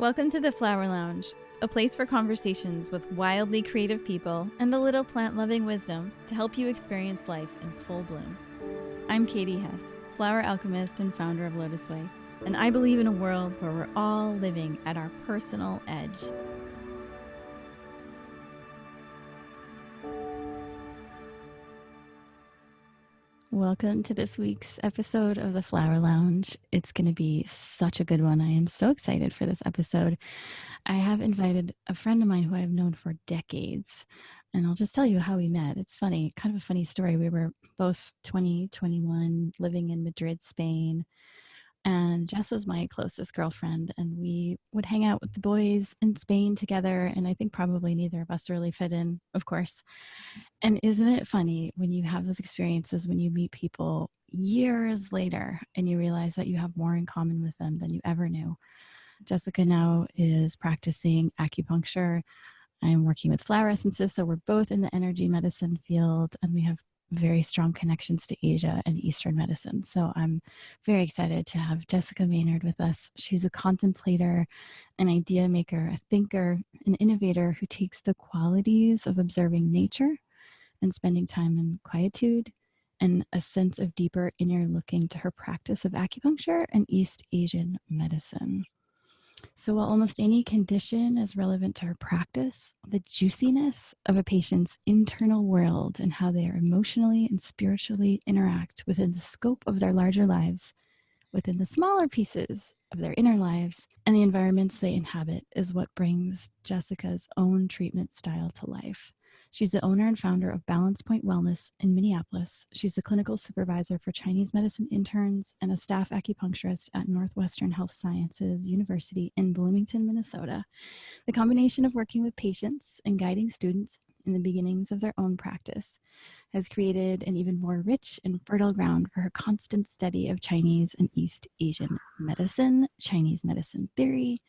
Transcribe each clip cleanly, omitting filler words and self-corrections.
Welcome to the Flower Lounge, a place for conversations with wildly creative people and a little plant-loving wisdom to help you experience life in full bloom. I'm Katie Hess, flower alchemist and founder of LOTUSWEI, and I believe in a world where we're all living at our personal edge. Welcome to this week's episode of the Flower Lounge. It's going to be such a good one. I am so excited for this episode. I have invited a friend of mine who I've known for decades, and I'll just tell you how we met. It's funny, kind of a funny story. We were both 20, 21, living in Madrid, Spain, and Jess was my closest girlfriend, and we would hang out with the boys in Spain together, and I think probably neither of us really fit in, of course. And isn't it funny when you have those experiences, when you meet people years later and you realize that you have more in common with them than you ever knew? Jessica now is practicing acupuncture. I'm working with flower essences, so we're both in the energy medicine field, and we have very strong connections to Asia and Eastern medicine. So I'm very excited to have Jessica Maynard with us. She's a contemplator, an idea maker, a thinker, an innovator who takes the qualities of observing nature and spending time in quietude and a sense of deeper inner looking to her practice of acupuncture and East Asian medicine. So while almost any condition is relevant to her practice, the juiciness of a patient's internal world and how they are emotionally and spiritually interact within the scope of their larger lives, within the smaller pieces of their inner lives, and the environments they inhabit is what brings Jessica's own treatment style to life. She's the owner and founder of Balance Point Wellness in Minneapolis. She's the clinical supervisor for Chinese medicine interns and a staff acupuncturist at Northwestern Health Sciences University in Bloomington, Minnesota. The combination of working with patients and guiding students in the beginnings of their own practice has created an even more rich and fertile ground for her constant study of Chinese and East Asian medicine, Chinese medicine theory,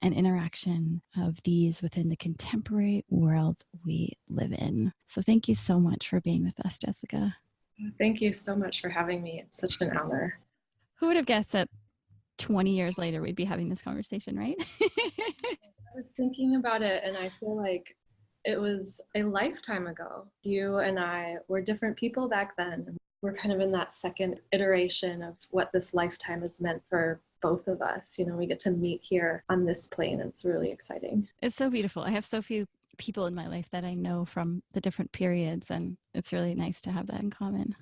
and interaction of these within the contemporary world we live in. So thank you so much for being with us, Jessica. Thank you so much for having me. It's such an honor. Who would have guessed that 20 years later we'd be having this conversation, right? I was thinking about it, and I feel like it was a lifetime ago. You and I were different people back then. We're kind of in that second iteration of what this lifetime has meant for both of us. You know, we get to meet here on this plane. It's really exciting. It's so beautiful. I have so few people in my life that I know from the different periods, and it's really nice to have that in common.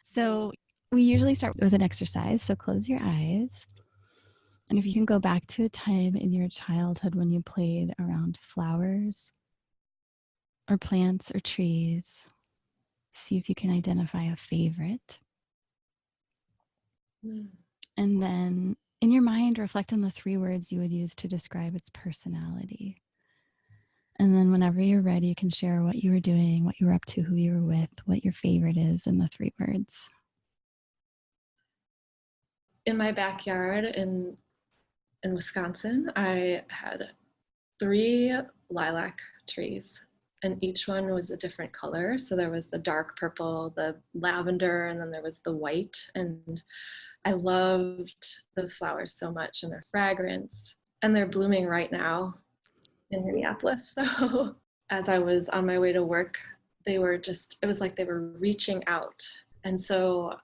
So we usually start with an exercise. So close your eyes. And if you can go back to a time in your childhood when you played around flowers or plants or trees, see if you can identify a favorite. And then in your mind, reflect on the 3 words you would use to describe its personality. And then whenever you're ready, you can share what you were doing, what you were up to, who you were with, what your favorite is in the 3 words. In my backyard in Wisconsin, I had 3 lilac trees, and each one was a different color. So there was the dark purple, the lavender, and then there was the white. And I loved those flowers so much and their fragrance. And they're blooming right now in Minneapolis. So as I was on my way to work, it was like they were reaching out. And so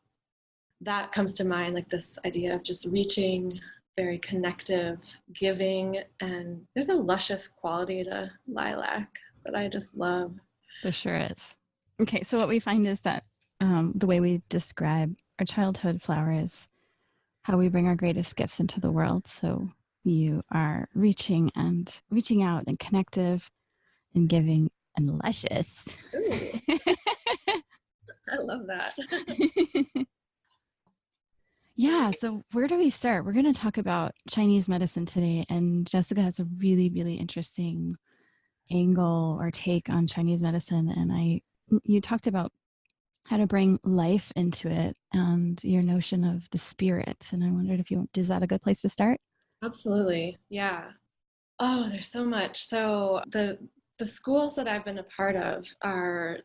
that comes to mind, like this idea of just reaching, very connective, giving, and there's a luscious quality to lilac that I just love. There sure is. Okay, so what we find is that the way we describe our childhood flower is how we bring our greatest gifts into the world. So you are reaching out and connective and giving and luscious. Ooh. I love that. Yeah, so where do we start? We're going to talk about Chinese medicine today, and Jessica has a really, really interesting angle or take on Chinese medicine, and you talked about how to bring life into it and your notion of the spirits, and I wondered is that a good place to start? Absolutely, yeah. Oh, there's so much. So the schools that I've been a part of are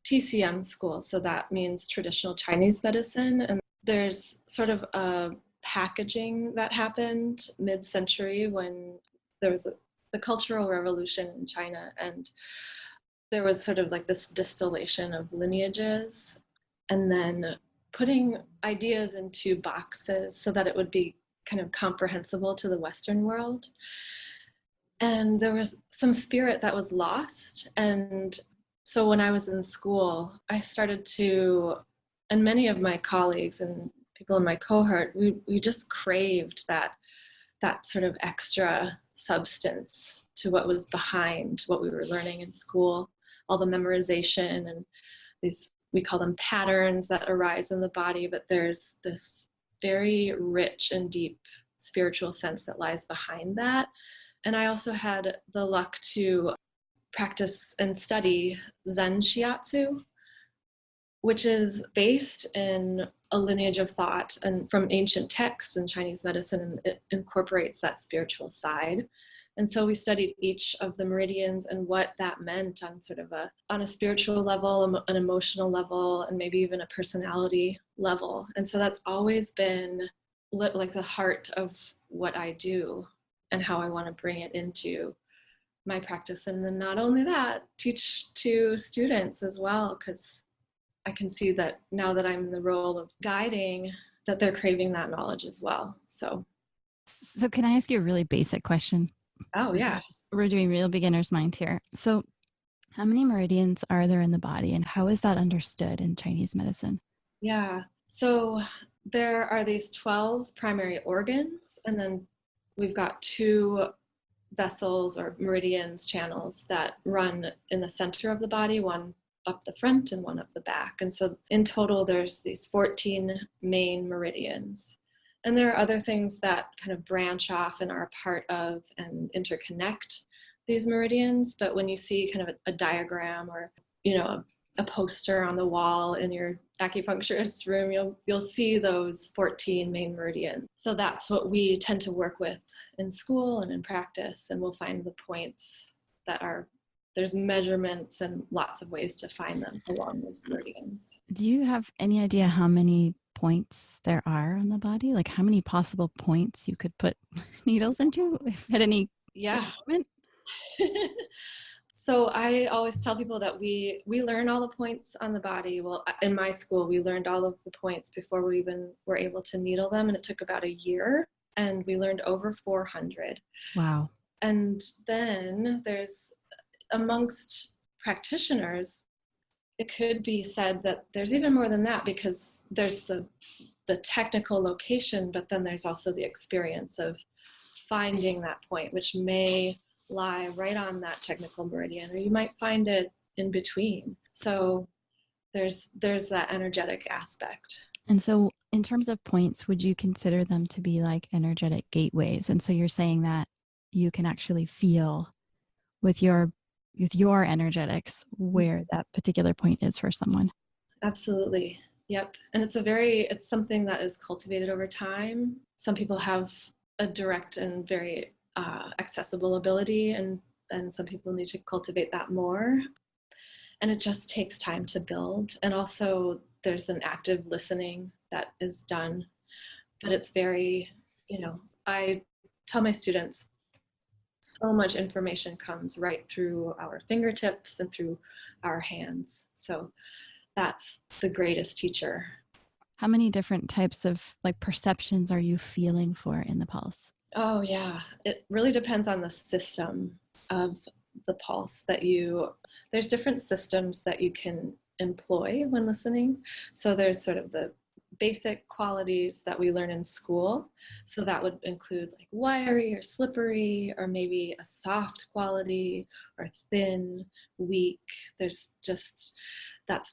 TCM schools, so that means traditional Chinese medicine, and there's sort of a packaging that happened mid-century when there was the Cultural Revolution in China, and there was sort of like this distillation of lineages and then putting ideas into boxes so that it would be kind of comprehensible to the Western world. And there was some spirit that was lost. And so when I was in school, I started to, and many of my colleagues and people in my cohort, we just craved that sort of extra substance to what was behind what we were learning in school, all the memorization and these, we call them patterns that arise in the body, but there's this very rich and deep spiritual sense that lies behind that. And I also had the luck to practice and study Zen Shiatsu, which is based in a lineage of thought and from ancient texts in Chinese medicine, and it incorporates that spiritual side. And so we studied each of the meridians and what that meant on sort of on a spiritual level, an emotional level, and maybe even a personality level. And so that's always been like the heart of what I do and how I want to bring it into my practice. And then not only that, teach to students as well, because I can see that now that I'm in the role of guiding, that they're craving that knowledge as well. So can I ask you a really basic question? Oh, yeah. We're doing real beginner's mind here. So how many meridians are there in the body, and how is that understood in Chinese medicine? Yeah. So there are these 12 primary organs, and then we've got 2 vessels or meridians, channels that run in the center of the body, one up the front and one up the back. And so in total, there's these 14 main meridians. And there are other things that kind of branch off and are a part of and interconnect these meridians. But when you see kind of a diagram or, a poster on the wall in your acupuncturist room, you'll see those 14 main meridians. So that's what we tend to work with in school and in practice. And we'll find the points that there's measurements and lots of ways to find them along those meridians. Do you have any idea how many points there are on the body? Like how many possible points you could put needles into if at any moment? So I always tell people that we learn all the points on the body. Well, in my school, we learned all of the points before we even were able to needle them. And it took about a year, and we learned over 400. Wow. And then there's, amongst practitioners, it could be said that there's even more than that, because there's the technical location, but then there's also the experience of finding that point, which may lie right on that technical meridian, or you might find it in between. So there's that energetic aspect. And so in terms of points, would you consider them to be like energetic gateways? And so you're saying that you can actually feel with your energetics where that particular point is for someone? Absolutely. Yep. And it's something that is cultivated over time. Some people have a direct and very accessible ability, and some people need to cultivate that more. And it just takes time to build. And also there's an active listening that is done, but it's very, I tell my students, so much information comes right through our fingertips and through our hands. So that's the greatest teacher. How many different types of like perceptions are you feeling for in the pulse? Oh, yeah. It really depends on the system of the pulse there's different systems that you can employ when listening. So there's sort of the basic qualities that we learn in school. So that would include like wiry or slippery, or maybe a soft quality, or thin, weak. That's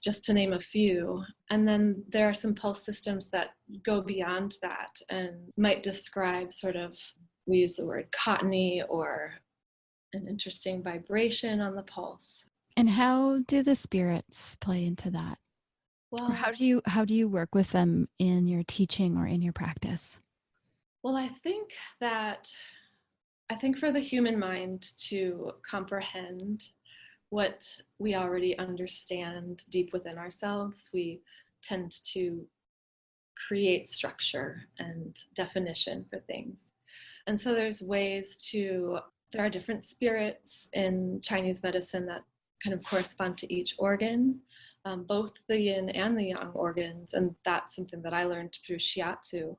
just to name a few. And then there are some pulse systems that go beyond that and might describe sort of, we use the word cottony, or an interesting vibration on the pulse. And how do the spirits play into that? Well, how do you work with them in your teaching or in your practice? Well, I think for the human mind to comprehend what we already understand deep within ourselves, we tend to create structure and definition for things. And so there's ways to there are different spirits in Chinese medicine that kind of correspond to each organ, both the yin and the yang organs. And that's something that I learned through shiatsu.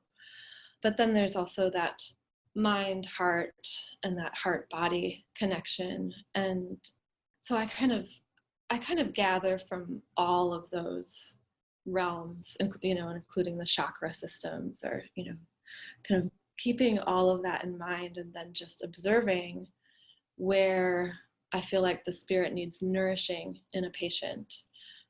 But then there's also that mind, heart, and that heart-body connection. And so I kind of gather from all of those realms, including the chakra systems, or, kind of keeping all of that in mind, and then just observing where I feel like the spirit needs nourishing in a patient.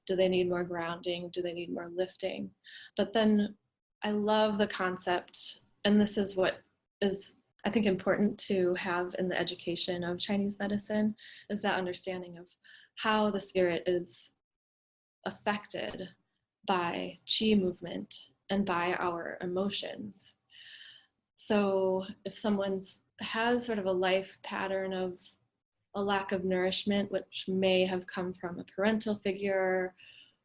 Do they need more grounding? Do they need more lifting? But then I love the concept, and this is what is, I think, important to have in the education of Chinese medicine, is that understanding of how the spirit is affected by qi movement and by our emotions. So if someone has sort of a life pattern of a lack of nourishment, which may have come from a parental figure,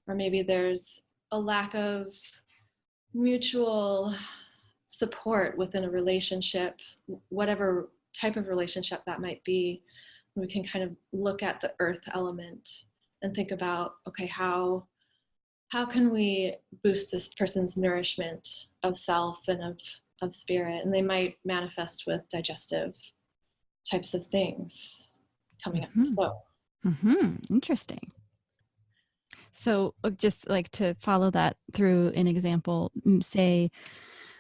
or maybe there's a lack of mutual support within a relationship, whatever type of relationship that might be, we can kind of look at the earth element and think about, okay, how can we boost this person's nourishment of self and of spirit? And they might manifest with digestive types of things coming up. So. Interesting. So just like to follow that through an example, say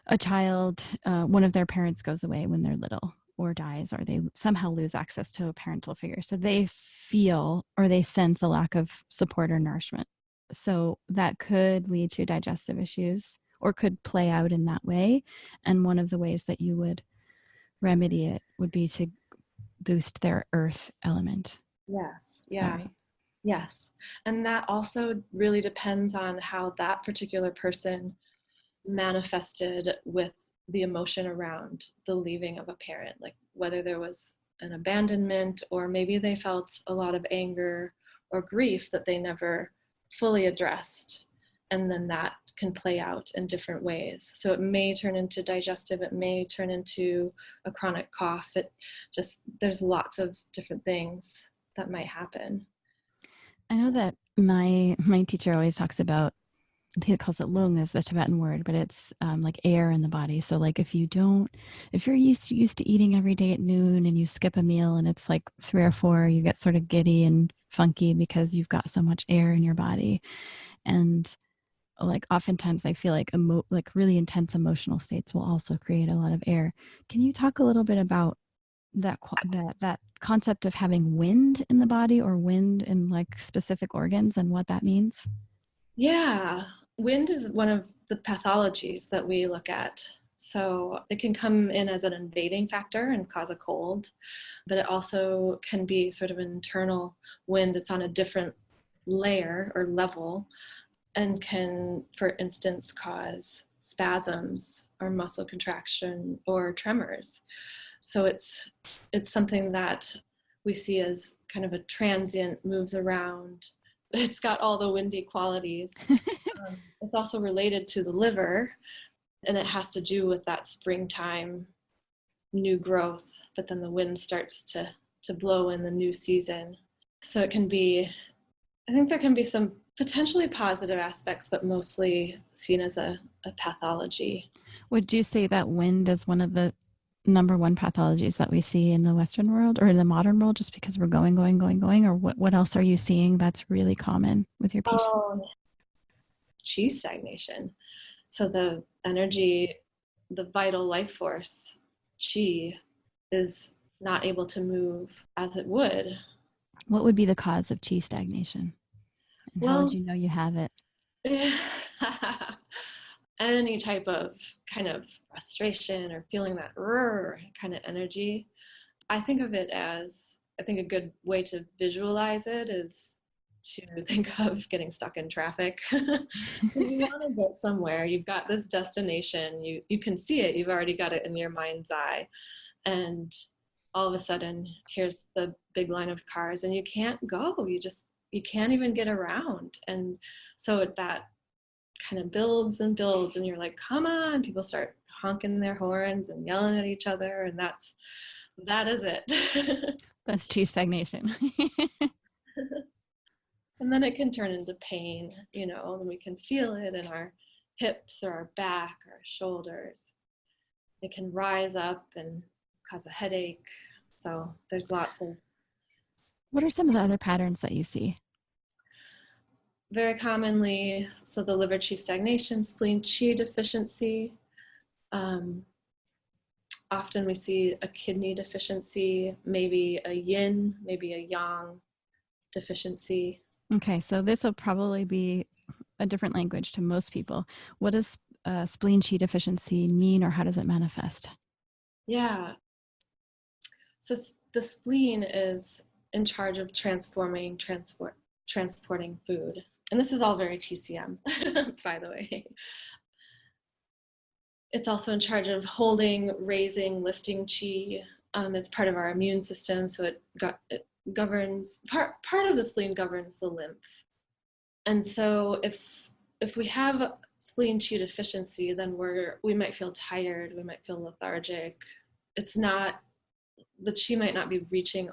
a child, one of their parents goes away when they're little or dies, or they somehow lose access to a parental figure. So they feel or they sense a lack of support or nourishment. So that could lead to digestive issues or could play out in that way. And one of the ways that you would remedy it would be to boost their earth element. Yes. Yeah. Yes. And that also really depends on how that particular person manifested with the emotion around the leaving of a parent, like whether there was an abandonment, or maybe they felt a lot of anger or grief that they never fully addressed. And then that can play out in different ways. So it may turn into digestive, it may turn into a chronic cough. There's lots of different things that might happen. I know that my teacher always talks about, he calls it lung is the Tibetan word, but it's like air in the body. So like if you're used to eating every day at noon and you skip a meal and it's like 3 or 4, you get sort of giddy and funky because you've got so much air in your body. And like oftentimes I feel like like really intense emotional states will also create a lot of air. Can you talk a little bit about that concept of having wind in the body, or wind in like specific organs, and what that means? Yeah, wind is one of the pathologies that we look at. So it can come in as an invading factor and cause a cold, but it also can be sort of an internal wind. It's on a different layer or level and can, for instance, cause spasms or muscle contraction or tremors. So it's something that we see as kind of a transient, moves around. It's got all the windy qualities. It's also related to the liver, and it has to do with that springtime new growth, but then the wind starts to blow in the new season. So it can be, I think there can be some potentially positive aspects, but mostly seen as a pathology. Would you say that wind is one of the number one pathologies that we see in the Western world or in the modern world, just because we're going, or what else are you seeing that's really common with your patients? Qi stagnation. So the energy, the vital life force, qi, is not able to move as it would. What would be the cause of qi stagnation? And how would you know you have it? Any type of kind of frustration or feeling that kind of energy. I think of it as, I think a good way to visualize it is to think of getting stuck in traffic. You want to get somewhere, you've got this destination, you can see it, you've already got it in your mind's eye, and all of a sudden here's the big line of cars and you can't go, you can't even get around. And so that kind of builds and builds, and you're like, come on, people start honking their horns and yelling at each other, and that is it. That's chi stagnation. And then it can turn into pain, and we can feel it in our hips or our back or our shoulders. It can rise up and cause a headache. So there's lots of... What are some of the other patterns that you see? Very commonly, so the liver qi stagnation, spleen qi deficiency. Often we see a kidney deficiency, maybe a yin, maybe a yang deficiency. Okay, so this will probably be a different language to most people. What does spleen qi deficiency mean, or how does it manifest? Yeah. So the spleen is in charge of transporting food. And this is all very TCM, by the way. It's also in charge of holding, raising, lifting qi. It's part of our immune system, so it governs, part of the spleen governs the lymph. And so if we have spleen qi deficiency, then we might feel tired, we might feel lethargic. The qi might not be reaching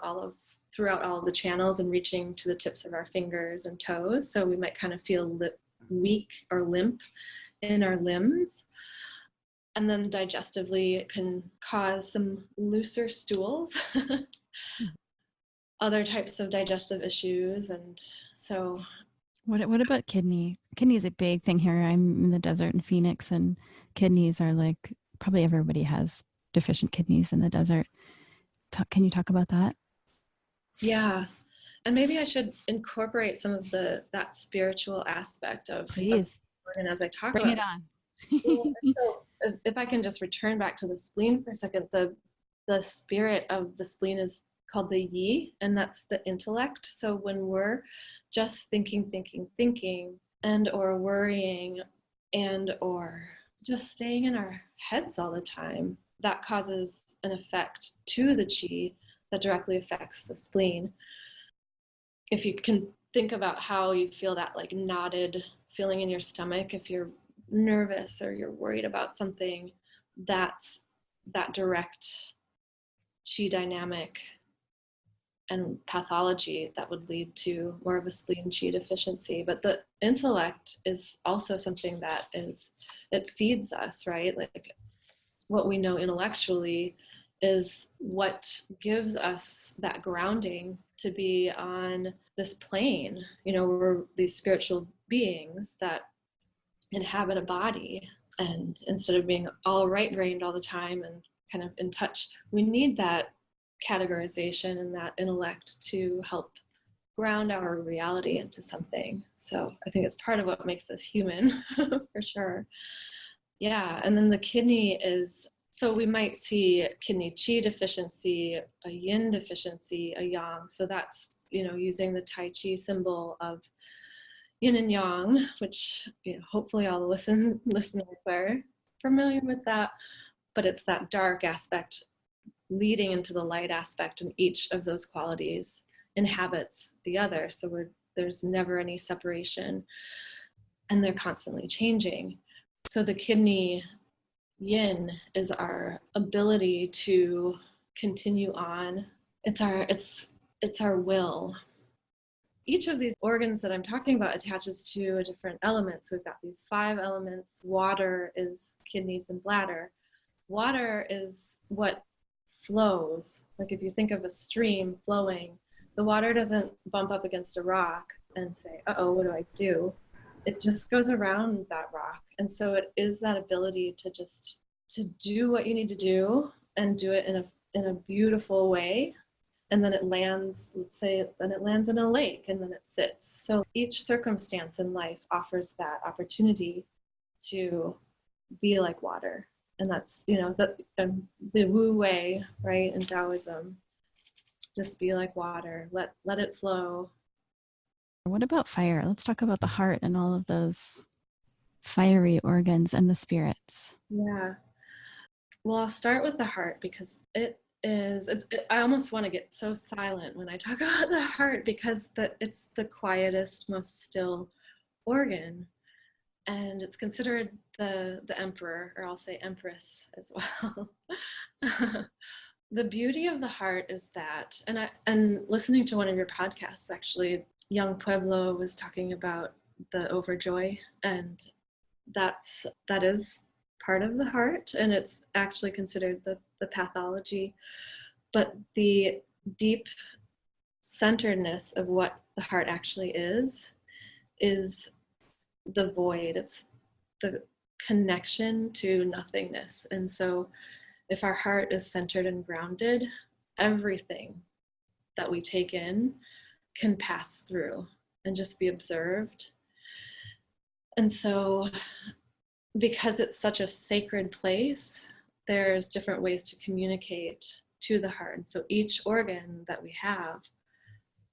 throughout all of the channels and reaching to the tips of our fingers and toes. So we might kind of feel weak or limp in our limbs. And then digestively, it can cause some looser stools, other types of digestive issues. And so... What about kidney? Kidney is a big thing here. I'm in the desert in Phoenix, and kidneys are like, probably everybody has deficient kidneys in the desert. Can you talk about that? Yeah. And maybe I should incorporate some of that spiritual aspect of... Please. And as I talk Bring about it on. So if I can just return back to the spleen for a second, the spirit of the spleen is called the yi, and that's the intellect. So when we're just thinking, and or worrying, and or just staying in our heads all the time, that causes an effect to the qi that directly affects the spleen. If you can think about how you feel that like knotted feeling in your stomach, if you're nervous or you're worried about something, that's that direct qi dynamic and pathology that would lead to more of a spleen qi deficiency. But the intellect is also something that it feeds us, right? Like what we know intellectually is what gives us that grounding to be on this plane. We're these spiritual beings that inhabit a body, and instead of being all right-brained all the time and kind of in touch, we need that categorization and that intellect to help ground our reality into something. So I think it's part of what makes us human for sure. Yeah. And then the kidney is, so we might see kidney qi deficiency, a yin deficiency, a yang. So that's, using the Tai Chi symbol of yin and yang, which hopefully all the listeners are familiar with that, but it's that dark aspect leading into the light aspect, and each of those qualities inhabits the other. So there's never any separation, and they're constantly changing. So the kidney yin is our ability to continue on. It's our will. Each of these organs that I'm talking about attaches to a different element. So we've got these 5 elements. Water is kidneys and bladder. Water is what flows. Like if you think of a stream flowing, the water doesn't bump up against a rock and say, uh-oh, what do I do? It just goes around that rock. And so it is that ability to do what you need to do and do it in a beautiful way. And then it lands, then it lands in a lake, and then it sits. So each circumstance in life offers that opportunity to be like water. And that's, the Wu way, right, in Taoism. Just be like water, let it flow. What about fire? Let's talk about the heart and all of those fiery organs and the spirits. Yeah. Well, I'll start with the heart because I almost want to get so silent when I talk about the heart, because it's the quietest, most still organ. and it's considered the emperor, or I'll say empress as well. The beauty of the heart is that, and listening to one of your podcasts, actually, Young Pueblo was talking about the overjoy, and that is part of the heart, and it's actually considered the pathology. But the deep centeredness of what the heart actually is the void. It's the connection to nothingness. And so if our heart is centered and grounded, everything that we take in can pass through and just be observed. And so because it's such a sacred place, there's different ways to communicate to the heart. So each organ that we have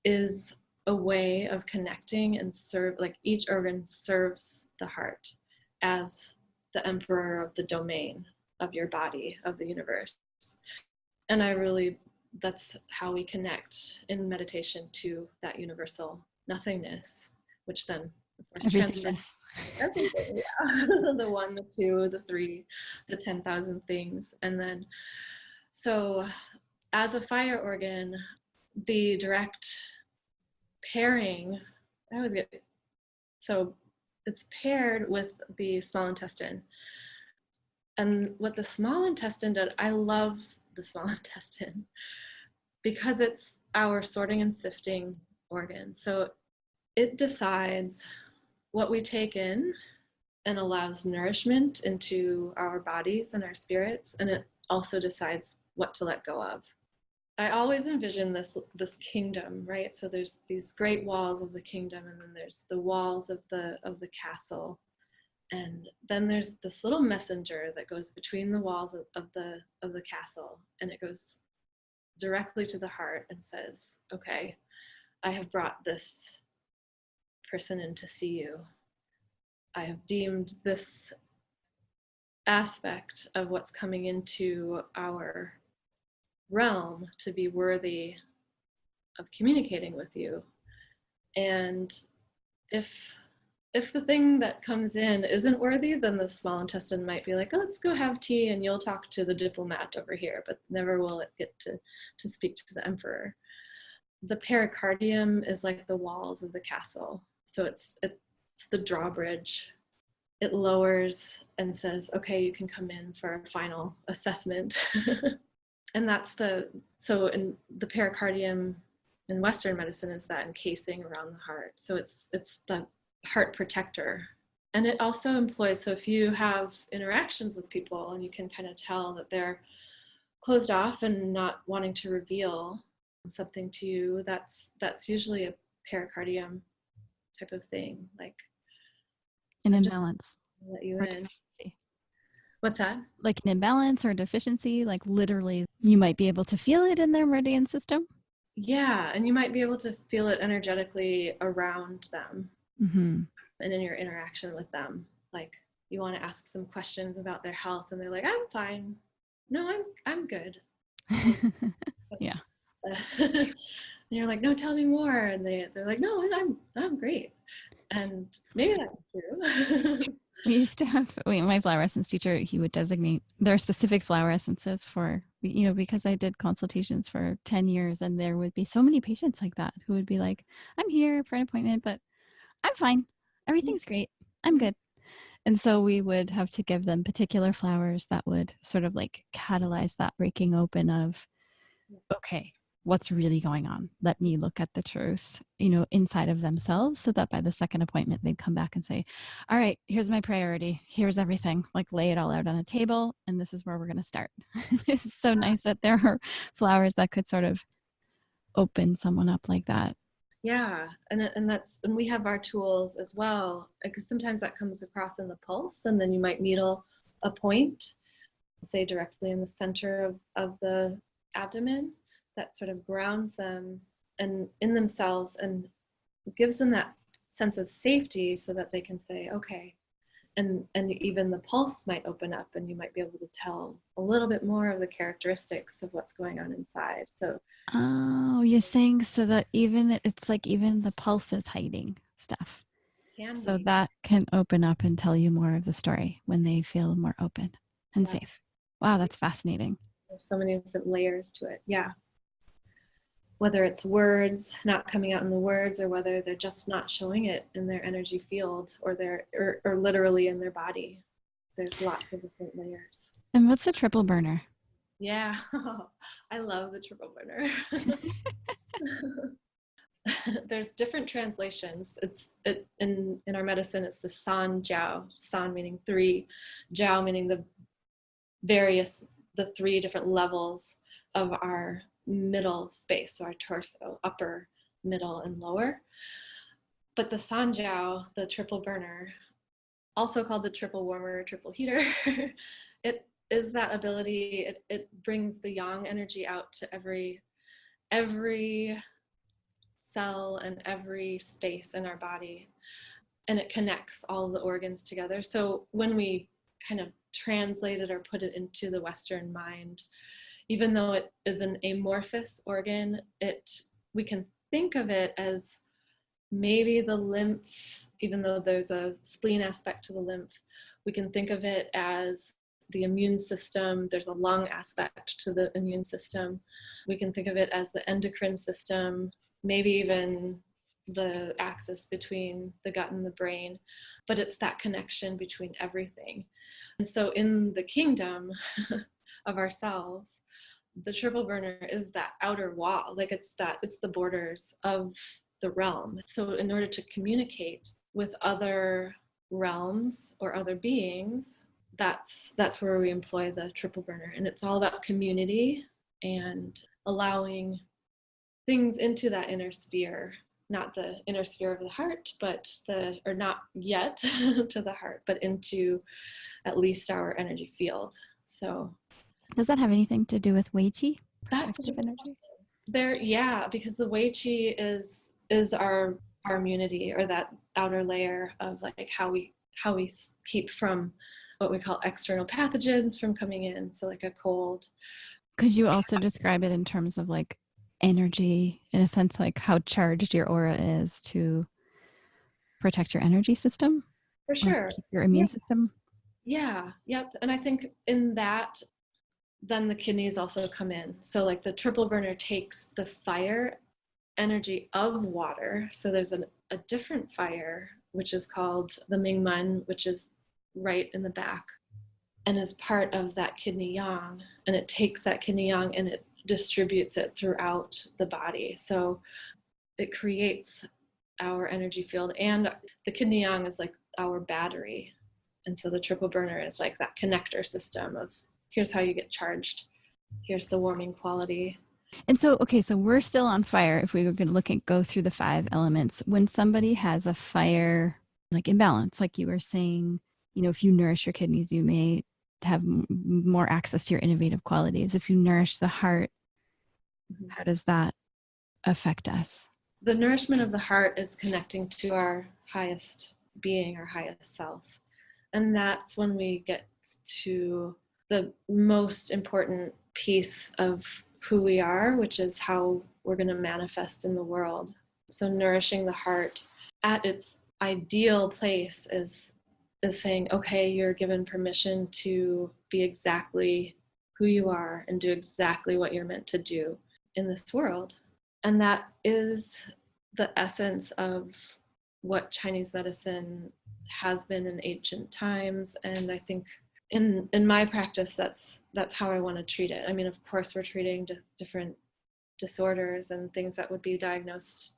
is a way of connecting and serve, like each organ serves the heart as the emperor of the domain of your body, of the universe. And that's how we connect in meditation to that universal nothingness, which then of course transfers everything. Yeah. The one, the two, the three, the 10,000 things. And then, so as a fire organ, the direct pairing, so it's paired with the small intestine. And what the small intestine did, I love the small intestine because it's our sorting and sifting organ. So it decides what we take in and allows nourishment into our bodies and our spirits, and it also decides what to let go of. I always envision this kingdom, right? So there's these great walls of the kingdom, and then there's the walls of the castle, and then there's this little messenger that goes between the walls of the castle, and it goes directly to the heart and says, okay, I have brought this person in to see you. I have deemed this aspect of what's coming into our realm to be worthy of communicating with you. And if the thing that comes in isn't worthy, then the small intestine might be like, oh, let's go have tea and you'll talk to the diplomat over here, but never will it get to speak to the emperor. The pericardium is like the walls of the castle. So it's the drawbridge. It lowers and says, okay, you can come in for a final assessment. And so in the pericardium in Western medicine is that encasing around the heart. So it's the heart protector. And it also employs, so if you have interactions with people and you can kind of tell that they're closed off and not wanting to reveal something to you, that's usually a pericardium type of thing, like an imbalance. Let you or in. Deficiency. What's that? Like an imbalance or deficiency, like literally you might be able to feel it in their meridian system. Yeah, and you might be able to feel it energetically around them. Mm-hmm. And in your interaction with them, like you want to ask some questions about their health and they're like, I'm fine. No, I'm good. Yeah. And you're like, no, tell me more. And they're like, no, I'm great. And maybe that's true. We used to have my flower essence teacher, he would designate there are specific flower essences for, because I did consultations for 10 years and there would be so many patients like that who would be like, I'm here for an appointment, but I'm fine. Everything's great. I'm good. And so we would have to give them particular flowers that would sort of like catalyze that breaking open of, okay, what's really going on? Let me look at the truth, inside of themselves, so that by the second appointment, they'd come back and say, all right, here's my priority. Here's everything, like lay it all out on a table. And this is where we're going to start. It's so nice that there are flowers that could sort of open someone up like that. Yeah, and we have our tools as well, because sometimes that comes across in the pulse, and then you might needle a point, say directly in the center of the abdomen, that sort of grounds them and in themselves and gives them that sense of safety so that they can say, okay, and even the pulse might open up and you might be able to tell a little bit more of the characteristics of what's going on inside. So oh, you're saying so that it's like even the pulse is hiding stuff. Can So be. that can open up and tell you more of the story when they feel more open and Yeah. safe. Wow, that's fascinating. There's so many different layers to it. Yeah. Whether it's words not coming out in the words, or whether they're just not showing it in their energy field, or or literally in their body. There's lots of different layers. And what's the triple burner? Yeah. I love the triple burner. There's different translations. In our medicine, it's the san jiao. San meaning three, jiao meaning the three different levels of our middle space, so our torso, upper, middle, and lower. But the san jiao, the triple burner, also called the triple warmer, triple heater, it is that ability. It brings the yang energy out to every cell and every space in our body, and it connects all the organs together. So when we kind of translate it or put it into the Western mind, even though it is an amorphous organ, we can think of it as maybe the lymph, even though there's a spleen aspect to the lymph. We can think of it as the immune system. There's a lung aspect to the immune system. We can think of it as the endocrine system, maybe even the axis between the gut and the brain, but it's that connection between everything. And so in the kingdom of ourselves, the triple burner is that outer wall, like it's the borders of the realm. So in order to communicate with other realms or other beings, that's where we employ the triple burner. And it's all about community and allowing things into that inner sphere, not the inner sphere of the heart, or not yet to the heart, but into at least our energy field. So Does that have anything to do with Wei Qi? that's Protective energy? there, yeah, because the Wei Qi is our immunity, or that outer layer of like how we keep from what we call external pathogens from coming in. So like a cold. Could you also describe it in terms of like energy, in a sense, like how charged your aura is to protect your energy system For or sure. keep your immune system? Yeah. Yep. And I think in that, then the kidneys also come in. So like the triple burner takes the fire energy of water. So there's a different fire, which is called the Mingmen, which is right in the back and is part of that kidney yang. And it takes that kidney yang and it distributes it throughout the body. So it creates our energy field. And the kidney yang is like our battery. And so the triple burner is like that connector system of here's how you get charged. Here's the warming quality. And so, okay, so we're still on fire. If we were going to go through the 5 elements, when somebody has a fire, like imbalance, like you were saying, if you nourish your kidneys, you may have more access to your innovative qualities. If you nourish the heart, how does that affect us? The nourishment of the heart is connecting to our highest being, our highest self. And that's when we get to the most important piece of who we are, which is how we're going to manifest in the world. So nourishing the heart at its ideal place is saying, okay, you're given permission to be exactly who you are and do exactly what you're meant to do in this world. And that is the essence of what Chinese medicine has been in ancient times. And I think in my practice, that's how I want to treat it. I mean, of course, we're treating different disorders and things that would be diagnosed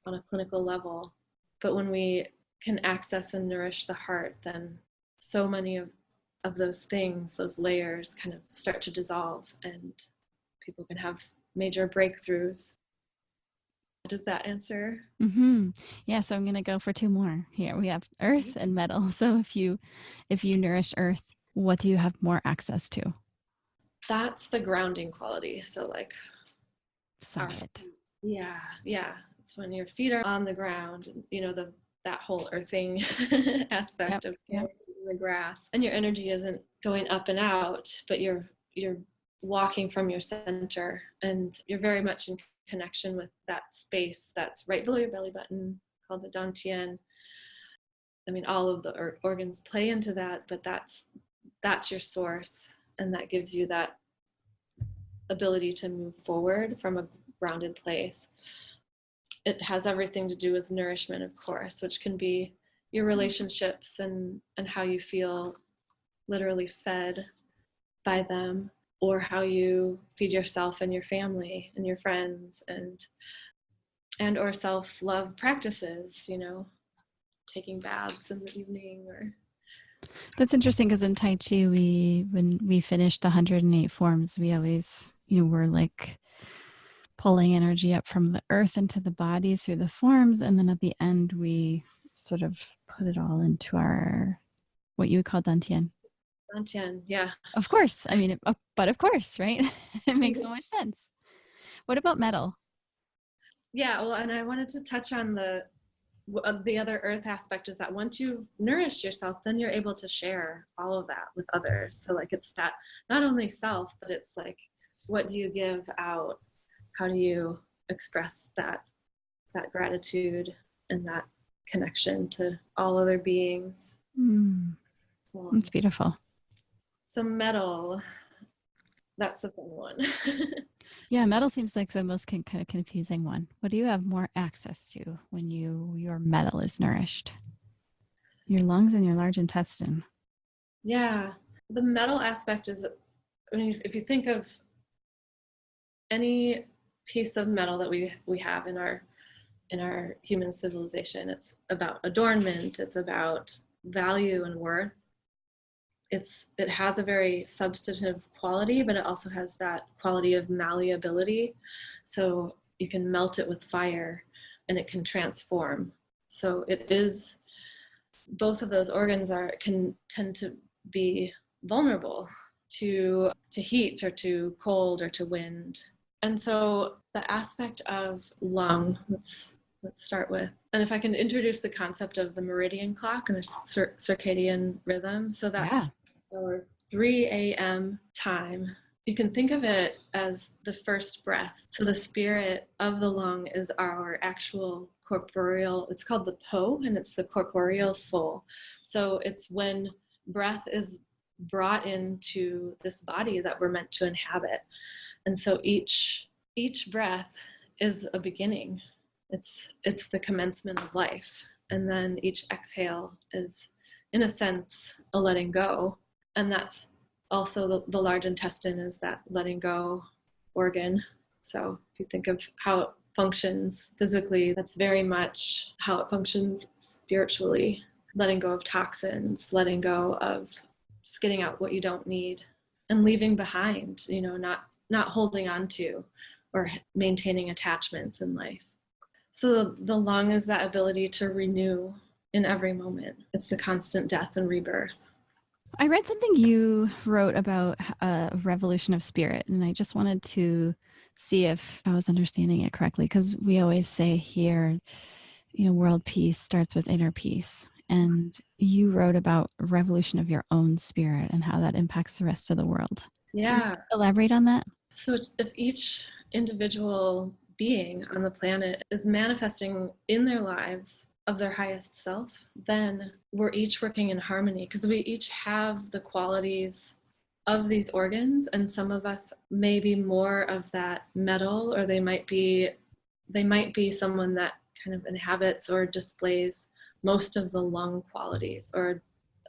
on a clinical level. But when we can access and nourish the heart, then so many of those things, those layers kind of start to dissolve and people can have major breakthroughs. Does that answer? Mm-hmm. Yeah, so I'm going to go for 2 more here. We have earth and metal. So if you nourish earth, what do you have more access to? That's the grounding quality. So like Solid. Yeah. It's when your feet are on the ground, that whole earthing aspect of the grass, and your energy isn't going up and out, but you're walking from your center, and you're very much in connection with that space that's right below your belly button, called the dantian. I mean, all of the organs play into that, but that's your source, and that gives you that ability to move forward from a grounded place. It has everything to do with nourishment, of course, which can be your relationships and how you feel literally fed by them, or how you feed yourself and your family and your friends, and or self-love practices, taking baths in the evening. Or That's interesting, because in Tai Chi, when we finished the 108 forms, we always, we're like pulling energy up from the earth into the body through the forms. And then at the end, we sort of put it all into our, what you would call dantian. Dantian, yeah. Of course. I mean, but of course, right? It makes so much sense. What about metal? Yeah, well, and I wanted to touch on the other earth aspect, is that once you nourish yourself, then you're able to share all of that with others. So like, it's that not only self, but it's like, what do you give out? How do you express that gratitude and that connection to all other beings? It's beautiful. So metal, that's a fun one. Yeah, metal seems like the most kind of confusing one. What do you have more access to when your metal is nourished? Your lungs and your large intestine. Yeah, the metal aspect is, I mean, if you think of any piece of metal that we have in our human civilization, it's about adornment, it's about value and worth. It has a very substantive quality, but it also has that quality of malleability. So you can melt it with fire and it can transform. So it is, both of those organs can tend to be vulnerable to heat or to cold or to wind. And so the aspect of lung, let's start with, and if I can introduce the concept of the meridian clock and the circadian rhythm. So that's our 3 a.m. time. You can think of it as the first breath. So the spirit of the lung is our actual corporeal, it's called the Po, and it's the corporeal soul. So it's when breath is brought into this body that we're meant to inhabit. And so each breath is a beginning. It's the commencement of life. And then each exhale is, in a sense, a letting go. And that's also the large intestine is that letting go organ. So if you think of how it functions physically, that's very much how it functions spiritually. Letting go of toxins, letting go of just getting out what you don't need, and leaving behind, not holding on to or maintaining attachments in life. So the lung is that ability to renew in every moment. It's the constant death and rebirth. I read something you wrote about a revolution of spirit, and I just wanted to see if I was understanding it correctly, because we always say here, world peace starts with inner peace. And you wrote about a revolution of your own spirit and how that impacts the rest of the world. Yeah. Can you elaborate on that? So if each individual being on the planet is manifesting in their lives of their highest self, then we're each working in harmony, because we each have the qualities of these organs, and some of us may be more of that metal, or they might be someone that kind of inhabits or displays most of the lung qualities, or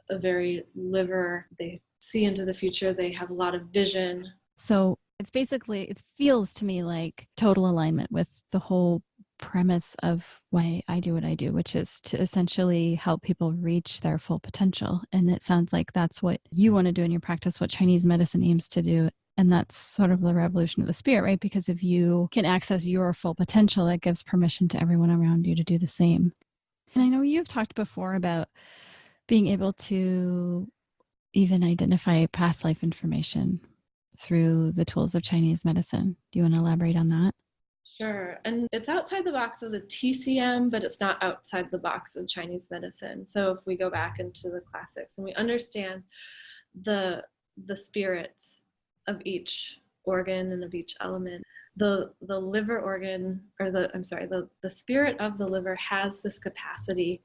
a very liver, they see into the future, they have a lot of vision. So it's basically, it feels to me like total alignment with the whole premise of why I do what I do, which is to essentially help people reach their full potential. And it sounds like that's what you want to do in your practice, what Chinese medicine aims to do. And that's sort of the revolution of the spirit, right? Because if you can access your full potential, that gives permission to everyone around you to do the same. And I know you've talked before about being able to even identify past life information through the tools of Chinese medicine. Do you want to elaborate on that? Sure. And it's outside the box of the TCM, but it's not outside the box of Chinese medicine. So if we go back into the classics and we understand the spirits of each organ and of each element, the liver organ, or the spirit of the liver has this capacity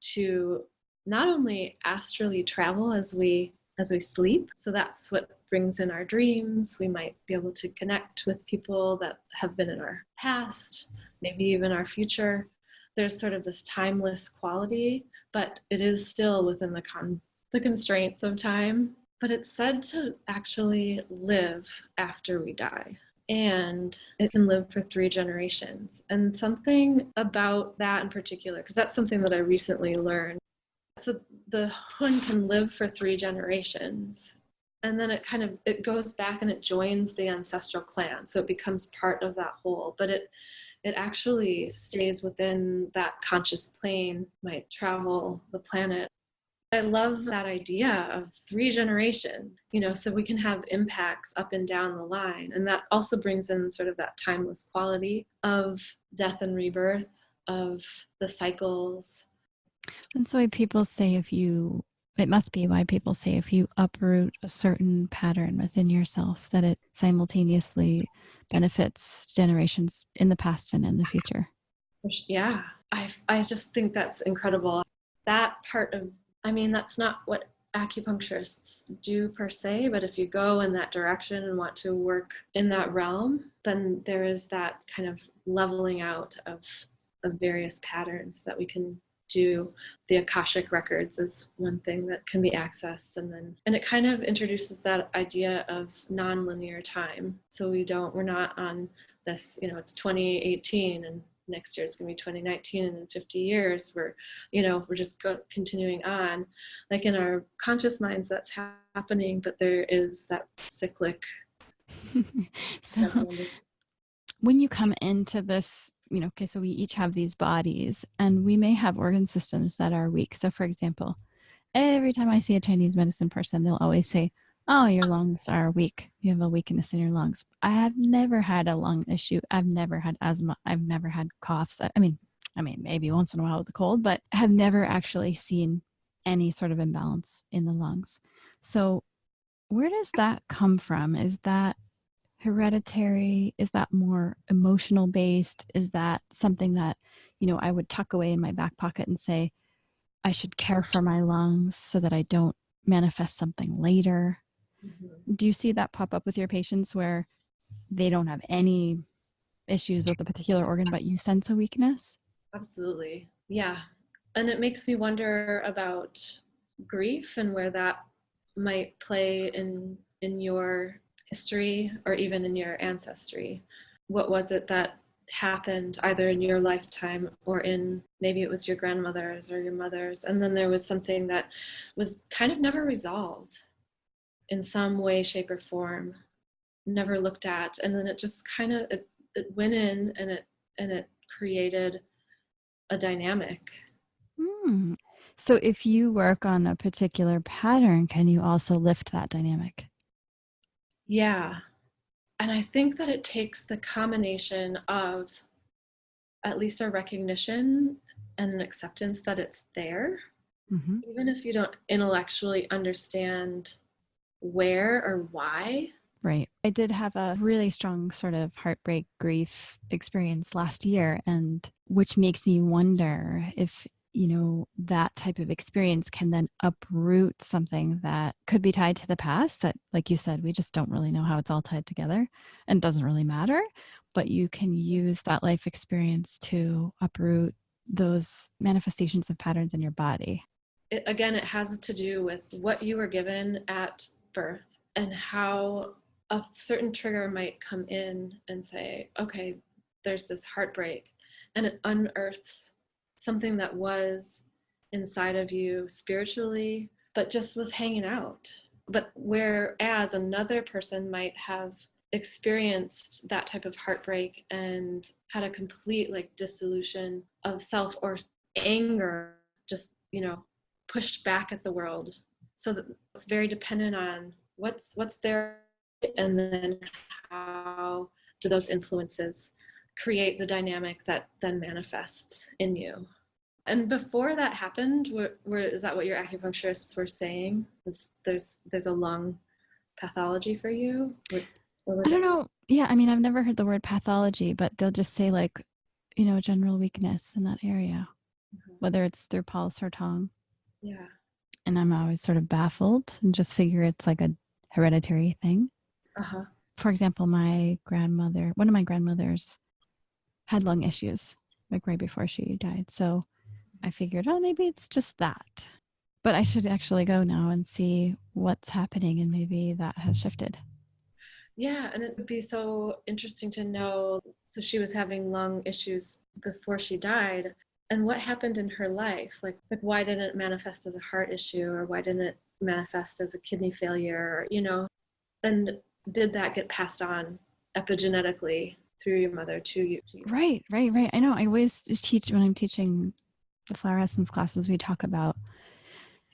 to not only astrally travel as we sleep, so that's what brings in our dreams. We might be able to connect with people that have been in our past, maybe even our future. There's sort of this timeless quality, but it is still within the constraints of time. But it's said to actually live after we die, and it can live for 3 generations. And something about that in particular, because that's something that I recently learned. So the Hun can live for 3 generations, and then it goes back and it joins the ancestral clan, so it becomes part of that whole. But it actually stays within that conscious plane, might travel the planet. I love that idea of 3 generations, so we can have impacts up and down the line. And that also brings in sort of that timeless quality of death and rebirth, of the cycles. That's why people say it must be why people say if you uproot a certain pattern within yourself, that it simultaneously benefits generations in the past and in the future. Yeah, I just think that's incredible. That part of, that's not what acupuncturists do per se, but if you go in that direction and want to work in that realm, then there is that kind of leveling out of various patterns that we can do. The Akashic records is one thing that can be accessed, and it kind of introduces that idea of non-linear time. So we're not on this, it's 2018 and next year it's going to be 2019, and in 50 years we're just continuing on. Like in our conscious minds that's happening, but there is that cyclic. So when you come into this, okay, so we each have these bodies and we may have organ systems that are weak. So for example, every time I see a Chinese medicine person, they'll always say, oh, your lungs are weak. You have a weakness in your lungs. I have never had a lung issue. I've never had asthma. I've never had coughs. I mean, maybe once in a while with a cold, but have never actually seen any sort of imbalance in the lungs. So where does that come from? Is that hereditary? Is that more emotional based? Is that something that, I would tuck away in my back pocket and say, I should care for my lungs so that I don't manifest something later? Mm-hmm. Do you see that pop up with your patients where they don't have any issues with a particular organ, but you sense a weakness? Absolutely. Yeah. And it makes me wonder about grief and where that might play in your history or even in your ancestry. What was it that happened either in your lifetime or in, maybe it was your grandmother's or your mother's, and then there was something that was kind of never resolved in some way, shape, or form, never looked at, and then it just kind of it went in and it created a dynamic. So if you work on a particular pattern, can you also lift that dynamic? Yeah. And I think that it takes the combination of at least a recognition and an acceptance that it's there, mm-hmm. even if you don't intellectually understand where or why. Right. I did have a really strong sort of heartbreak grief experience last year, and which makes me wonder if, that type of experience can then uproot something that could be tied to the past that, like you said, we just don't really know how it's all tied together and doesn't really matter. But you can use that life experience to uproot those manifestations of patterns in your body. It has to do with what you were given at birth and how a certain trigger might come in and say, okay, there's this heartbreak, and it unearths something that was inside of you spiritually, but just was hanging out. But whereas another person might have experienced that type of heartbreak and had a complete dissolution of self or anger, just, pushed back at the world. So that it's very dependent on what's there, and then how do those influences create the dynamic that then manifests in you. And before that happened, is that what your acupuncturists were saying? There's a lung pathology for you? I don't know. Yeah, I've never heard the word pathology, but they'll just say general weakness in that area, mm-hmm. whether it's through pulse or tongue. Yeah. And I'm always sort of baffled and just figure it's like a hereditary thing. Uh-huh. For example, one of my grandmothers had lung issues like right before she died. So I figured, oh, maybe it's just that. But I should actually go now and see what's happening, and maybe that has shifted. Yeah, and it would be so interesting to know. So she was having lung issues before she died. And what happened in her life? Like why didn't it manifest as a heart issue, or why didn't it manifest as a kidney failure, And did that get passed on epigenetically through your mother to you? Right. I know. I always teach when I'm teaching the flower essence classes, we talk about,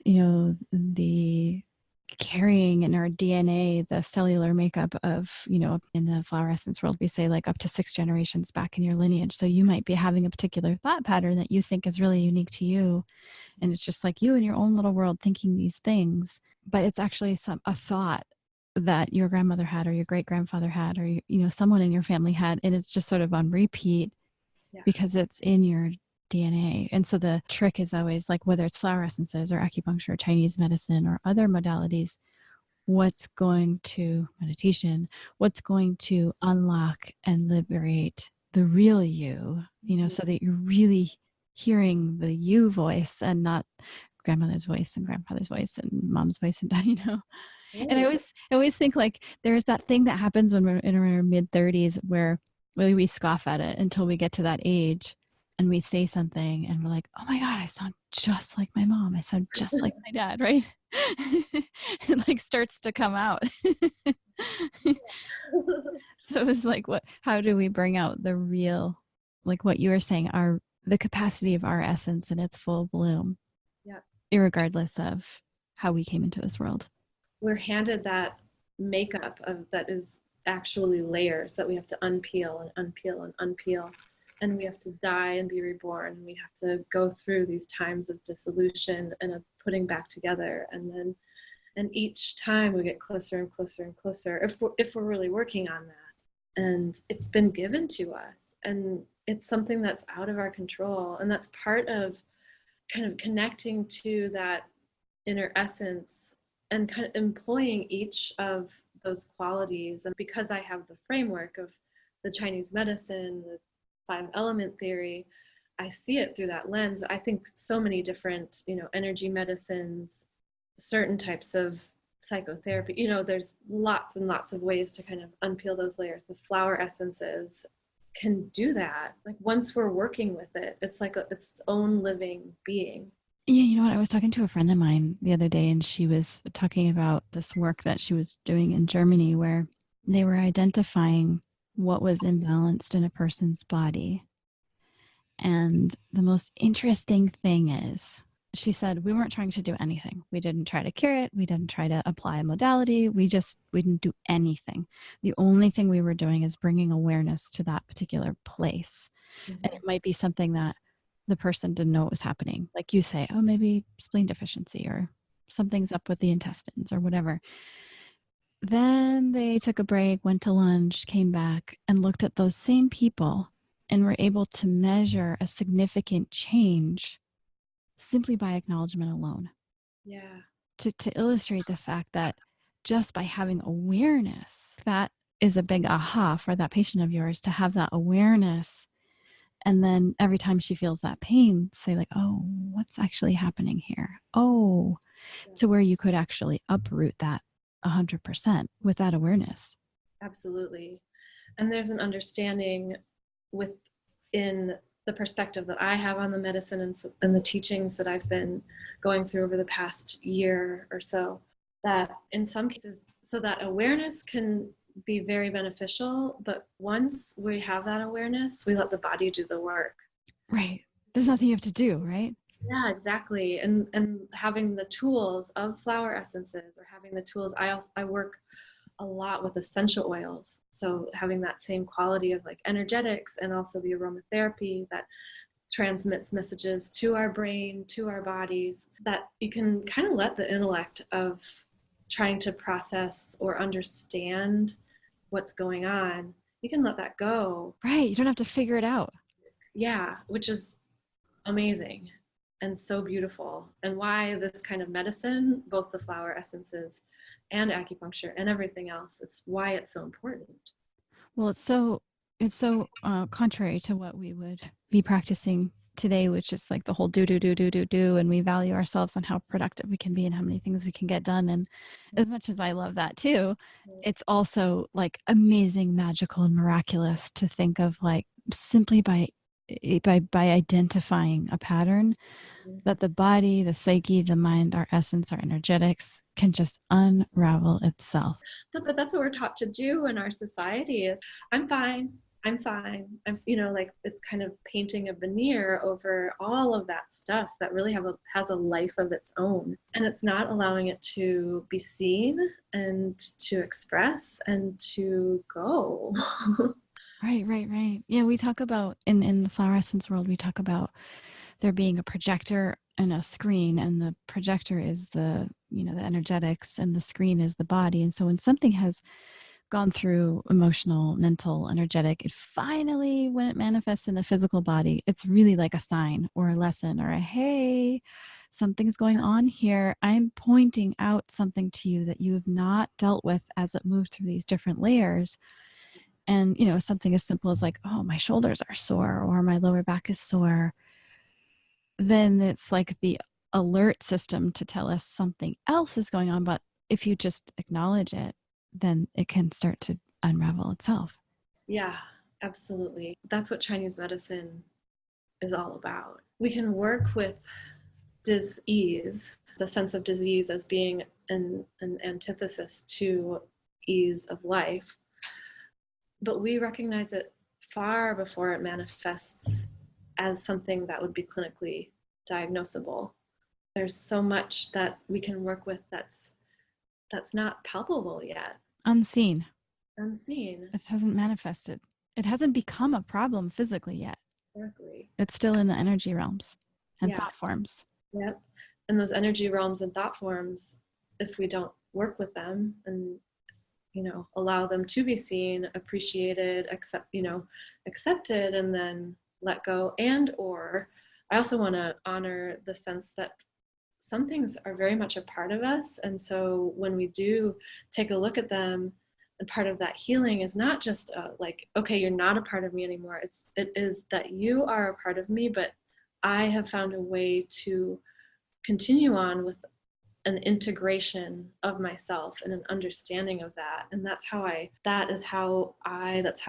the carrying in our DNA, the cellular makeup of, in the flower essence world, we say like up to 6 generations back in your lineage. So you might be having a particular thought pattern that you think is really unique to you. And it's just like you in your own little world thinking these things, but it's actually a thought that your grandmother had, or your great grandfather had, or, someone in your family had. And it's just sort of on repeat Yeah. because it's in your DNA. And so the trick is always like, whether it's flower essences or acupuncture, or Chinese medicine, or other modalities, meditation, what's going to unlock and liberate the real you, so that you're really hearing the you voice and not grandmother's voice and grandfather's voice and mom's voice and And I always think like there's that thing that happens when we're in our mid 30s where really we scoff at it until we get to that age and we say something and we're like, oh my God, I sound just like my mom. I sound just like my dad, right? It like starts to come out. So it's like, how do we bring out the real, like what you were saying, the capacity of our essence in its full bloom, Yeah. irregardless of how we came into this world. We're handed that makeup that is actually layers that we have to unpeel and unpeel and unpeel, and we have to die and be reborn, and we have to go through these times of dissolution and of putting back together, and each time we get closer and closer and closer if we're really working on that. And it's been given to us, and it's something that's out of our control, and that's part of kind of connecting to that inner essence and kind of employing each of those qualities. And because I have the framework of the Chinese medicine, the 5-element theory, I see it through that lens. I think so many different, energy medicines, certain types of psychotherapy, there's lots and lots of ways to kind of unpeel those layers. The flower essences can do that. Like once we're working with it, it's like its own living being. Yeah, you know what? I was talking to a friend of mine the other day, and she was talking about this work that she was doing in Germany where they were identifying what was imbalanced in a person's body. And the most interesting thing is, she said, we weren't trying to do anything. We didn't try to cure it. We didn't try to apply a modality. We didn't do anything. The only thing we were doing is bringing awareness to that particular place. Mm-hmm. And it might be something that the person didn't know what was happening. Like you say, oh, maybe spleen deficiency or something's up with the intestines or whatever. Then they took a break, went to lunch, came back and looked at those same people and were able to measure a significant change simply by acknowledgement alone. Yeah. To illustrate the fact that just by having awareness, that is a big aha for that patient of yours, to have that awareness. And then every time she feels that pain, say like, oh, what's actually happening here? Oh, to where you could actually uproot that 100% with that awareness. Absolutely. And there's an understanding within the perspective that I have on the medicine and the teachings that I've been going through over the past year or so, that in some cases, so that awareness can be very beneficial, but once we have that awareness, we let the body do the work. Right. There's nothing you have to do, right? Yeah, exactly. And having the tools of flower essences, or having the tools, I work a lot with essential oils. So having that same quality of like energetics, and also the aromatherapy that transmits messages to our brain, to our bodies, that you can kind of let the intellect of trying to process or understand what's going on, you can let that go. Right. You don't have to figure it out. Yeah, which is amazing. and so beautiful, and why this kind of medicine, both the flower essences and acupuncture and everything else, it's why it's so important. Well, it's so contrary to what we would be practicing today, which is like the whole do, and we value ourselves on how productive we can be and how many things we can get done. And as much as I love that too, it's also like amazing, magical, and miraculous to think of, like, simply by identifying a pattern, that the body, the psyche, the mind, our essence, our energetics can just unravel itself. But that's what we're taught to do in our society is, I'm fine. I'm, like, it's kind of painting a veneer over all of that stuff that really has a life of its own. And it's not allowing it to be seen and to express and to go. Right. Yeah, we talk about, in the flower essence world, we talk about there being a projector and a screen, and the projector is the energetics, and the screen is the body. And so when something has gone through emotional, mental, energetic, it finally, when it manifests in the physical body, it's really like a sign or a lesson or a, hey, something's going on here. I'm pointing out something to you that you have not dealt with as it moved through these different layers. And, something as simple as like, oh, my shoulders are sore or my lower back is sore. Then it's like the alert system to tell us something else is going on. But if you just acknowledge it, then it can start to unravel itself. Yeah, absolutely. That's what Chinese medicine is all about. We can work with dis-ease, the sense of disease as being an antithesis to ease of life. But we recognize it far before it manifests as something that would be clinically diagnosable. There's so much that we can work with that's not palpable yet. Unseen. It hasn't manifested. It hasn't become a problem physically yet. Exactly. It's still in the energy realms and thought forms. Yep. And those energy realms and thought forms, if we don't work with them and allow them to be seen, appreciated, accepted, and then let go. And or I also want to honor the sense that some things are very much a part of us. And so when we do take a look at them, and part of that healing is not just like, okay, you're not a part of me anymore. It is that you are a part of me, but I have found a way to continue on with an integration of myself and an understanding of that. And that's how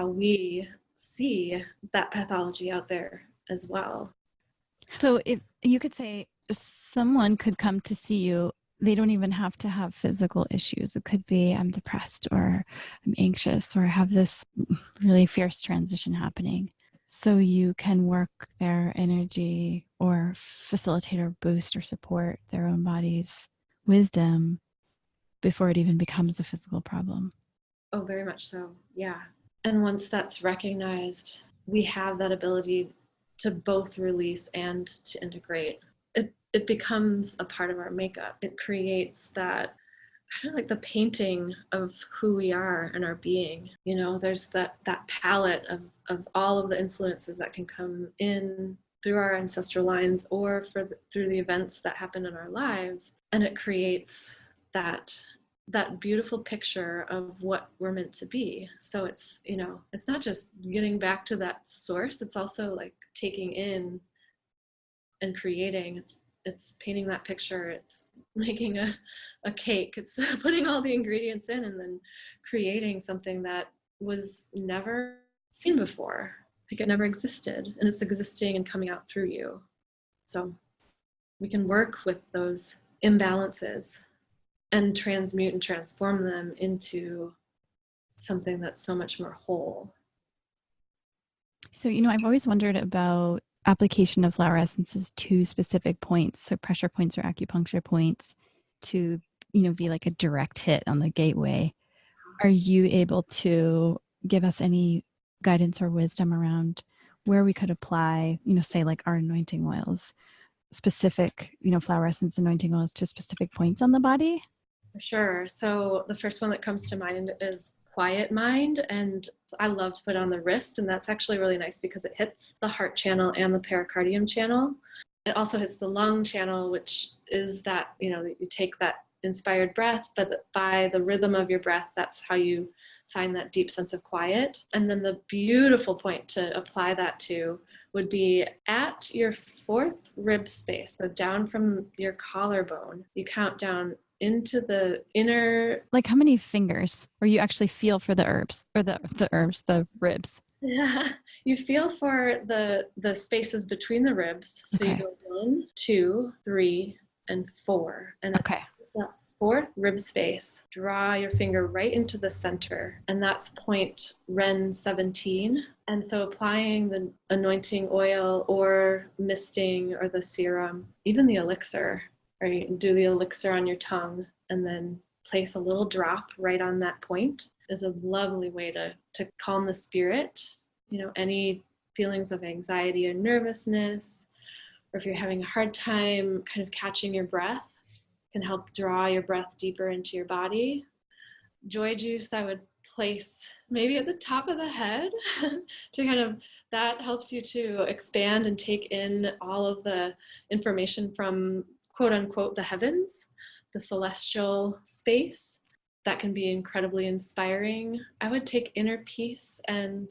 we see that pathology out there as well. So if you could say someone could come to see you, they don't even have to have physical issues. It could be, I'm depressed or I'm anxious or I have this really fierce transition happening. So you can work their energy or facilitate or boost or support their own body's wisdom before it even becomes a physical problem. Oh, very much so. Yeah. And once that's recognized, we have that ability to both release and to integrate. It becomes a part of our makeup. It creates that kind of like the painting of who we are and our being. There's that palette of all of the influences that can come in through our ancestral lines or through the events that happen in our lives. And it creates that beautiful picture of what we're meant to be. So it's not just getting back to that source. It's also like taking in and creating. It's painting that picture. It's making a cake. It's putting all the ingredients in and then creating something that was never seen before. Like it never existed, and it's existing and coming out through you. So we can work with those imbalances and transmute and transform them into something that's so much more whole. So, I've always wondered about application of flower essences to specific points, so pressure points or acupuncture points, to, be like a direct hit on the gateway. Are you able to give us any guidance or wisdom around where we could apply, say like our anointing oils, specific, flower essence anointing oils to specific points on the body? Sure. So the first one that comes to mind is Quiet Mind, and I love to put it on the wrist, and that's actually really nice because it hits the heart channel and the pericardium channel. It also hits the lung channel, which is that, you take that inspired breath, but by the rhythm of your breath, that's how you find that deep sense of quiet. And then the beautiful point to apply that to would be at your fourth rib space. So down from your collarbone, you count down into the inner. Like how many fingers, or you actually feel for the herbs or the ribs? Yeah, you feel for the spaces between the ribs. So Okay. you go 1, 2, 3, and 4. And Okay. that fourth rib space, draw your finger right into the center, and that's point Ren 17. And so applying the anointing oil or misting or the serum, even the elixir, or you can do the elixir on your tongue and then place a little drop right on that point, is a lovely way to calm the spirit. Any feelings of anxiety or nervousness, or if you're having a hard time kind of catching your breath, can help draw your breath deeper into your body. Joy juice, I would place maybe at the top of the head to kind of, that helps you to expand and take in all of the information from quote unquote the heavens, the celestial space. That can be incredibly inspiring. I would take inner peace and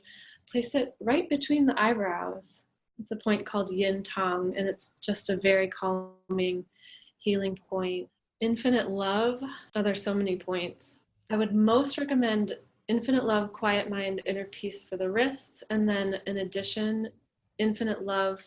place it right between the eyebrows. It's a point called yin tong, and it's just a very calming, healing point. Infinite love. Oh, there's so many points. I would most recommend infinite love, quiet mind, inner peace for the wrists, and then in addition, infinite love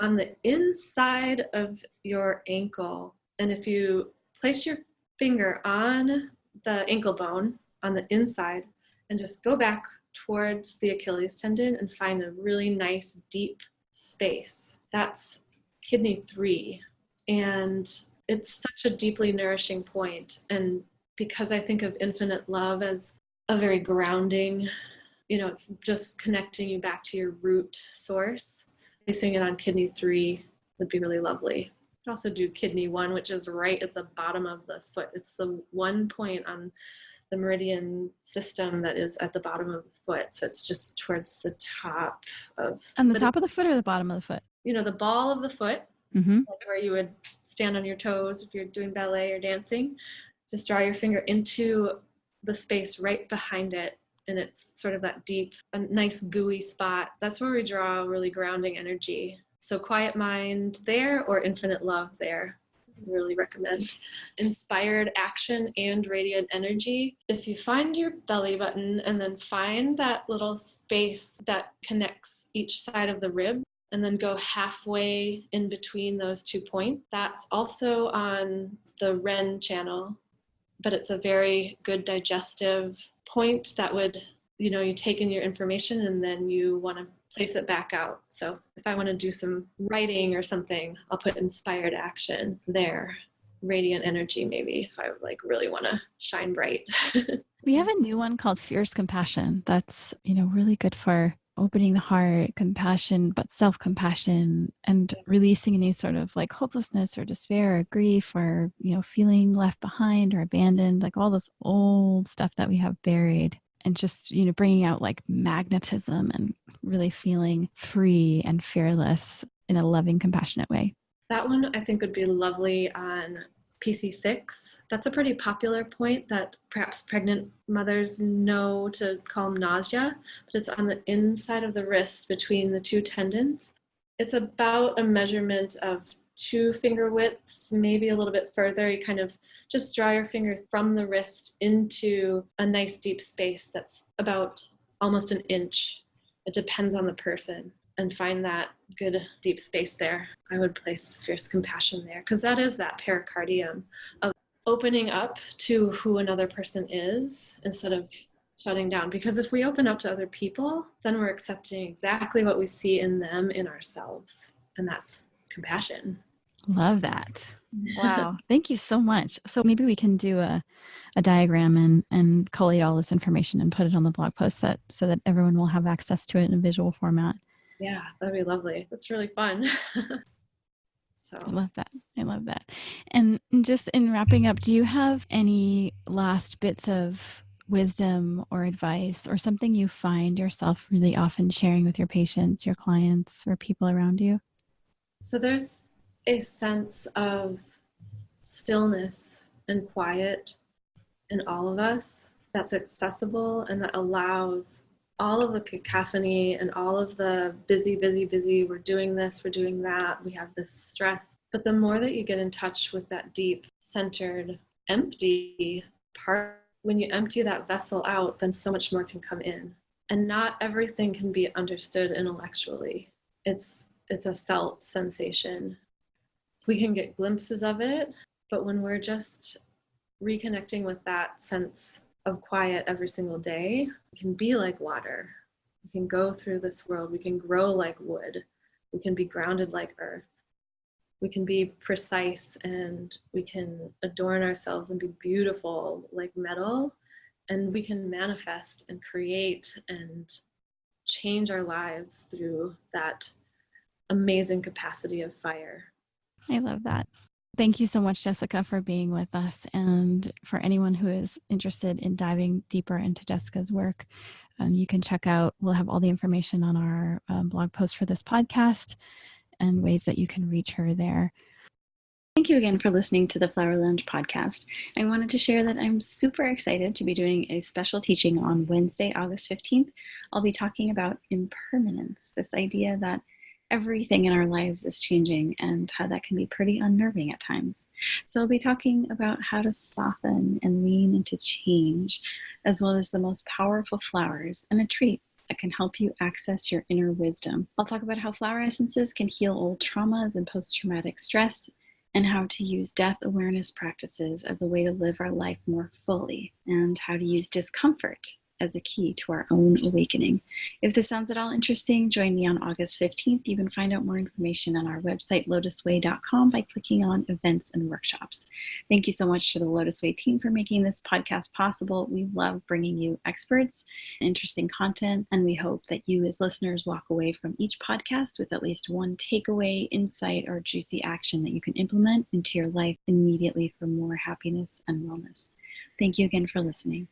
on the inside of your ankle. And if you place your finger on the ankle bone on the inside and just go back towards the Achilles tendon and find a really nice deep space, that's kidney 3. And it's such a deeply nourishing point. And because I think of infinite love as a very grounding, it's just connecting you back to your root source. Placing it on kidney 3 would be really lovely. You can also do kidney 1, which is right at the bottom of the foot. It's the one point on the meridian system that is at the bottom of the foot. So it's just towards the top of... On the top of the foot or the bottom of the foot? The ball of the foot. Mm-hmm. Like where you would stand on your toes if you're doing ballet or dancing. Just draw your finger into the space right behind it, and it's sort of that deep, a nice gooey spot. That's where we draw really grounding energy. So quiet mind there or infinite love there. Really recommend. Inspired action and radiant energy. If you find your belly button and then find that little space that connects each side of the rib, and then go halfway in between those 2 points. That's also on the Ren channel, but it's a very good digestive point that would, you take in your information and then you want to place it back out. So if I want to do some writing or something, I'll put inspired action there. Radiant energy, maybe, if I really want to shine bright. We have a new one called Fierce Compassion. That's, really good for opening the heart, compassion, but self-compassion, and releasing any sort of like hopelessness or despair or grief or, feeling left behind or abandoned, like all this old stuff that we have buried, and just, bringing out like magnetism and really feeling free and fearless in a loving, compassionate way. That one I think would be lovely on PC6. That's a pretty popular point that perhaps pregnant mothers know to calm nausea, but it's on the inside of the wrist between the 2 tendons. It's about a measurement of 2 finger widths, maybe a little bit further. You kind of just draw your finger from the wrist into a nice deep space that's about almost an inch. It depends on the person. And find that good deep space there. I would place fierce compassion there, because that is that pericardium of opening up to who another person is instead of shutting down. Because if we open up to other people, then we're accepting exactly what we see in them in ourselves. And that's compassion. Love that. Wow. Thank you so much. So maybe we can do a diagram and collate all this information and put it on the blog post so that everyone will have access to it in a visual format. Yeah, that'd be lovely. That's really fun. So I love that. And just in wrapping up, do you have any last bits of wisdom or advice or something you find yourself really often sharing with your patients, your clients, or people around you? So there's a sense of stillness and quiet in all of us that's accessible and that allows all of the cacophony and all of the busy, we're doing this, we're doing that, we have this stress. But the more that you get in touch with that deep, centered, empty part, when you empty that vessel out, then so much more can come in. And not everything can be understood intellectually. It's a felt sensation. We can get glimpses of it, but when we're just reconnecting with that sense of quiet every single day, we can be like water. We can go through this world. We can grow like wood. We can be grounded like earth. We can be precise, and we can adorn ourselves and be beautiful like metal. And we can manifest and create and change our lives through that amazing capacity of fire. I love that. Thank you so much, Jessica, for being with us. And for anyone who is interested in diving deeper into Jessica's work, you can check out, we'll have all the information on our blog post for this podcast and ways that you can reach her there. Thank you again for listening to the Flowerlounge Podcast. I wanted to share that I'm super excited to be doing a special teaching on Wednesday, August 15th. I'll be talking about impermanence, this idea that everything in our lives is changing and how that can be pretty unnerving at times. So I'll be talking about how to soften and lean into change, as well as the most powerful flowers and a treat that can help you access your inner wisdom. I'll talk about how flower essences can heal old traumas and post-traumatic stress, and how to use death awareness practices as a way to live our life more fully, and how to use discomfort as a key to our own awakening. If this sounds at all interesting, join me on August 15th. You can find out more information on our website, LOTUSWEI.com, by clicking on events and workshops. Thank you so much to the LOTUSWEI team for making this podcast possible. We love bringing you experts, interesting content, and we hope that you as listeners walk away from each podcast with at least one takeaway, insight, or juicy action that you can implement into your life immediately for more happiness and wellness. Thank you again for listening.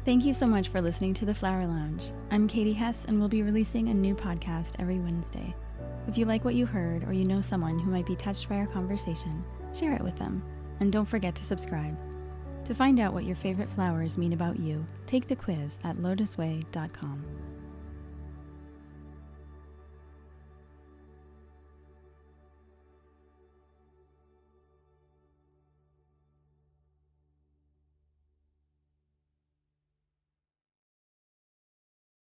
Thank you so much for listening to The Flower Lounge. I'm Katie Hess, and we'll be releasing a new podcast every Wednesday. If you like what you heard, or you know someone who might be touched by our conversation, share it with them. And don't forget to subscribe. To find out what your favorite flowers mean about you, take the quiz at LOTUSWEI.com.